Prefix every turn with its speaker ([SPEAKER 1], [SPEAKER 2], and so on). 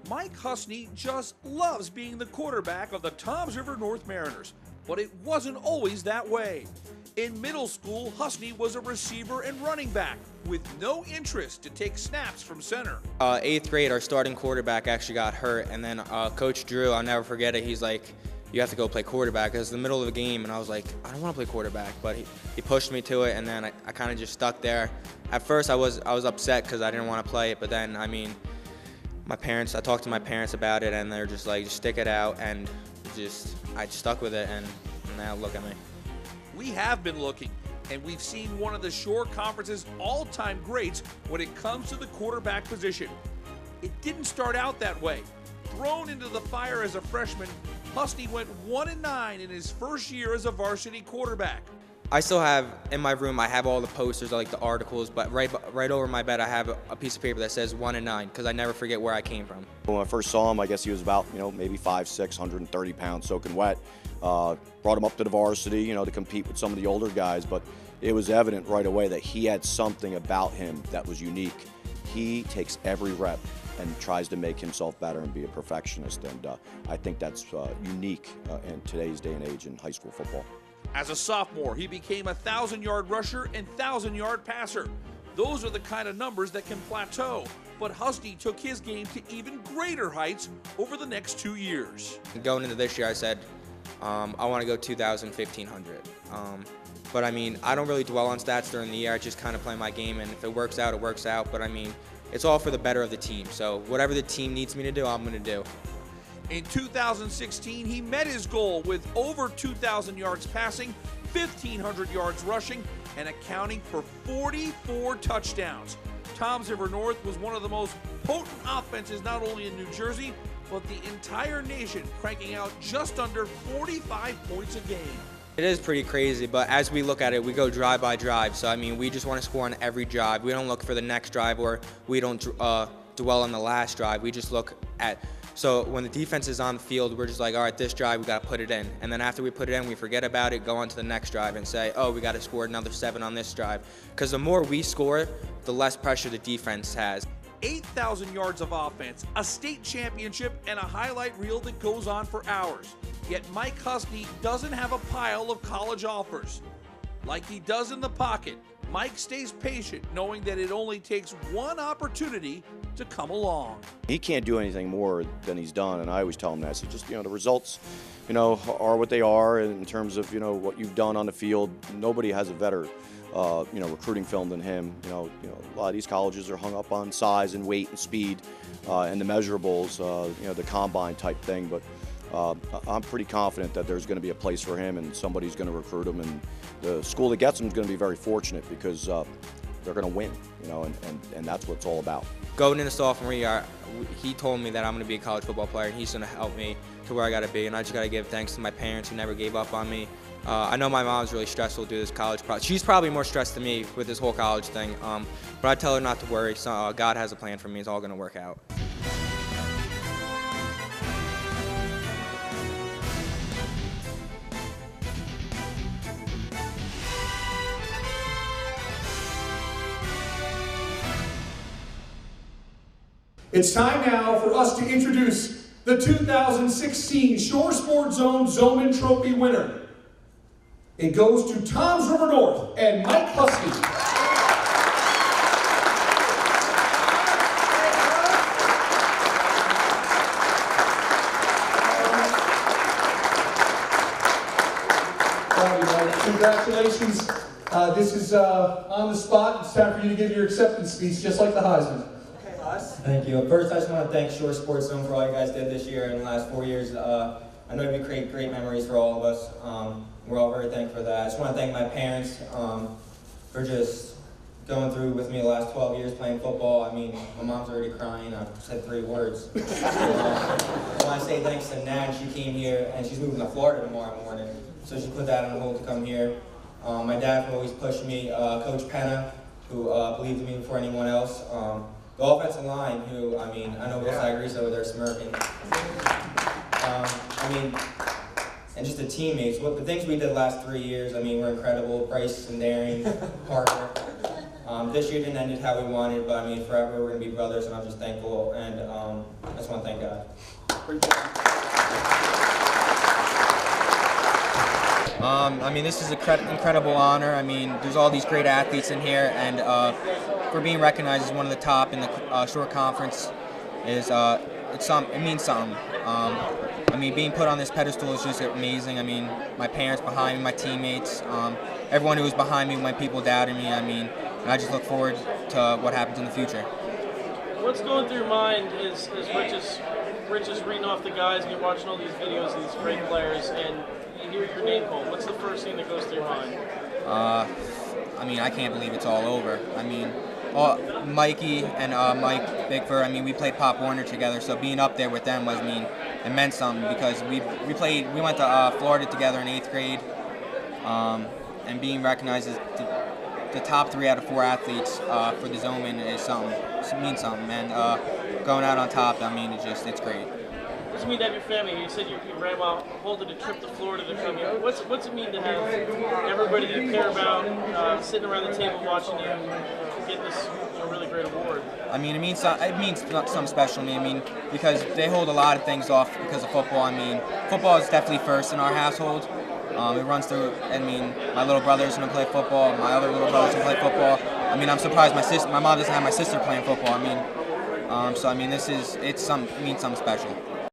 [SPEAKER 1] Mike Husni just loves being the quarterback of the Toms River North Mariners, but it wasn't always that way. In middle school, Husni was a receiver and running back with no interest to take snaps from center.
[SPEAKER 2] 8th grade, our starting quarterback actually got hurt, and then Coach Drew, I'll never forget it, he's like, you have to go play quarterback. It was the middle of the game, and I was like, I don't want to play quarterback, but he pushed me to it, and then I kind of just stuck there. At first, I was upset because I didn't want to play it, but then, I mean, I talked to my parents about it, and they're just like, just stick it out, and I just stuck with it, and now look at me.
[SPEAKER 1] We have been looking, and we've seen one of the Shore Conference's all-time greats when it comes to the quarterback position. It didn't start out that way. Thrown into the fire as a freshman, Husni went 1-9 in his first year as a varsity quarterback.
[SPEAKER 2] I still have, in my room, I have all the posters, like the articles, but right over my bed I have a piece of paper that says 1-9, because I never forget where I came from.
[SPEAKER 3] When I first saw him, I guess he was about, maybe 5'6", 130 pounds, soaking wet. Brought him up to the varsity, to compete with some of the older guys, but it was evident right away that he had something about him that was unique. He takes every rep and tries to make himself better and be a perfectionist, and I think that's unique in today's day and age in high school football.
[SPEAKER 1] As a sophomore, he became a 1,000-yard rusher and 1,000-yard passer. Those are the kind of numbers that can plateau, but Husni took his game to even greater heights over the next 2 years.
[SPEAKER 2] Going into this year, I said, I want to go 2,000, 1,500. But I mean, I don't really dwell on stats during the year. I just kind of play my game, and if it works out, it works out. But I mean, it's all for the better of the team. So whatever the team needs me to do, I'm going to do.
[SPEAKER 1] In 2016, he met his goal with over 2,000 yards passing, 1,500 yards rushing, and accounting for 44 touchdowns. Toms River North was one of the most potent offenses not only in New Jersey, but the entire nation, cranking out just under 45 points a game.
[SPEAKER 2] It is pretty crazy, but as we look at it, we go drive by drive. So, I mean, we just want to score on every drive. We don't look for the next drive, or we don't dwell on the last drive. We just look at, so when the defense is on the field, we're just like, all right, this drive, we got to put it in. And then after we put it in, we forget about it, go on to the next drive and say, oh, we got to score another 7 on this drive. Because the more we score, the less pressure the defense has.
[SPEAKER 1] 8,000 yards of offense, a state championship, and a highlight reel that goes on for hours. Yet Mike Husni doesn't have a pile of college offers. Like he does in the pocket, Mike stays patient, knowing that it only takes one opportunity to come along.
[SPEAKER 3] He can't do anything more than he's done, and I always tell him that. So just, the results, are what they are in terms of, what you've done on the field. Nobody has a better recruiting film than him. A lot of these colleges are hung up on size and weight and speed and the measurables, the combine type thing. But I'm pretty confident that there's going to be a place for him, and somebody's going to recruit him, and the school that gets him is going to be very fortunate because they're going to win, and that's what it's all about.
[SPEAKER 2] Going into sophomore year, he told me that I'm going to be a college football player, and he's going to help me to where I got to be, and I just got to give thanks to my parents who never gave up on me. I know my mom's really stressful to do this college process. She's probably more stressed than me with this whole college thing, but I tell her not to worry. So, God has a plan for me. It's all going to work out.
[SPEAKER 4] It's time now for us to introduce the 2016 Shore Sports Zone Zoneman Trophy winner. It goes to Toms River North and Mike Husni. Congratulations. This is on the spot. It's time for you to give your acceptance speech, just like the Heisman.
[SPEAKER 5] Thank you. First, I just want to thank Shore Sports Zone for all you guys did this year and the last 4 years. I know you create great memories for all of us. We're all very thankful for that. I just want to thank my parents for just going through with me the last 12 years playing football. I mean, my mom's already crying. I've said 3 words. I want to say thanks to Nan. She came here, and she's moving to Florida tomorrow morning, so she put that on hold to come here. My dad always pushed me. Coach Penna, who believed in me before anyone else. The offensive line, who, I know Will Sagrees over there smirking. And just the teammates. The things we did the last 3 years, we're incredible. Bryce and Daring, Parker. This year didn't end how we wanted, but I mean, forever we're going to be brothers, and I'm just thankful, and I just want to thank God. I mean, this is an incredible honor. I mean, there's all these great athletes in here, and for being recognized as one of the top in the short conference is it means something. I mean, being put on this pedestal is just amazing. I mean, my parents behind me, my teammates, everyone who was behind me when people doubted me. I mean, and I just look forward to what happens in the future.
[SPEAKER 6] What's going through your mind is Rich is reading off the guys, and you're watching all these videos of these great players, and you hear your name called. What's the first thing that goes through your mind?
[SPEAKER 5] I mean, I can't believe it's all over. I mean, Mikey and Mike Bickford, I mean, we played Pop Warner together, so being up there with them was, I mean, it meant something because we went to Florida together in 8th grade, and being recognized as the top 3 out of 4 athletes for the Zoneman is something. It means something, and going out on top, I mean, it's great.
[SPEAKER 6] What's it mean to have your family? You said your grandma holding a trip to Florida to come here. What's it mean to have everybody that you care about sitting around the table watching you get this really great award?
[SPEAKER 5] I mean, it means something special to me. I mean, because they hold a lot of things off because of football. I mean, football is definitely first in our household. It runs through. I mean, my little brother's gonna play football. My other little brother's gonna play football. I mean, I'm surprised my mom doesn't have my sister playing football. I mean, so I mean, it means something special.